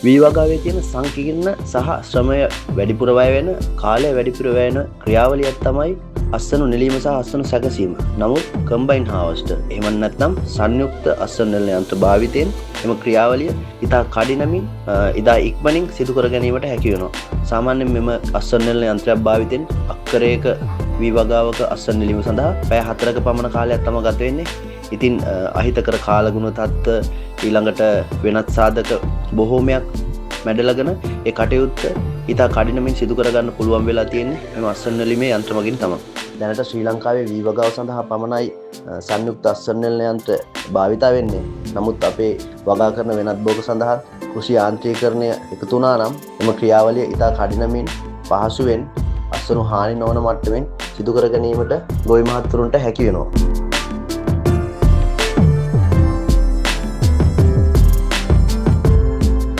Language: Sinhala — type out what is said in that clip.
වී වගාවේ තියෙන සංකීර්ණ සහ ශ්‍රමය වැඩිපුර වැය වෙන කාලය වැඩිපුර වැය වෙන ක්‍රියාවලියක් තමයි අස්වනු නෙලීම සහ අස්වනු සැකසීම. නමුත් කම්බයින් හාවස්ටර් එහෙම නැත්නම් සංයුක්ත අස්වනු නෙළන යන්ත්‍ර භාවිතයෙන් එම ක්‍රියාවලිය ඉතා කඩිනමින් ඉතා ඉක්මනින් සිදු කර ගැනීමට හැකි වෙනවා. සාමාන්‍යයෙන් මෙම අස්වනු නෙළන යන්ත්‍රයක් භාවිතයෙන් අක්කරයක වී වගාවක අස්වනු නෙලීම සඳහා පැය 4ක පමණ කාලයක් තමයි ගත වෙන්නේ. ඉතින් අහිතකර කාලගුණ තත්ත්ව ඊළඟට වෙනත් සාධක බොහෝමයක් මැඩලගෙන ඒ කටයුත්ත ඉතා කඩිනමින් සිදු කරගන්න පුළුවන් වෙලා තියෙන්නේ මේ අස්වනු නෙළීමේ යන්ත්‍ර මගින් තමයි. දැනට ශ්‍රී ලංකාවේ වී වගාව සඳහා පමණයි සංයුක්ත අස්වනු නෙළන යන්ත්‍ර භාවිතා වෙන්නේ. නමුත් අපේ වගා කරන වෙනත් භෝග සඳහා කෘෂි යාන්ත්‍රීකරණය එකතු වුණා නම් එම ක්‍රියාවලිය ඉතා කඩිනමින් පහසුවෙන් අස්වනු හානි නොවන මට්ටමින් සිදු කර ගැනීමට ගොවි මහත්තුරුන්ට හැකි වෙනවා.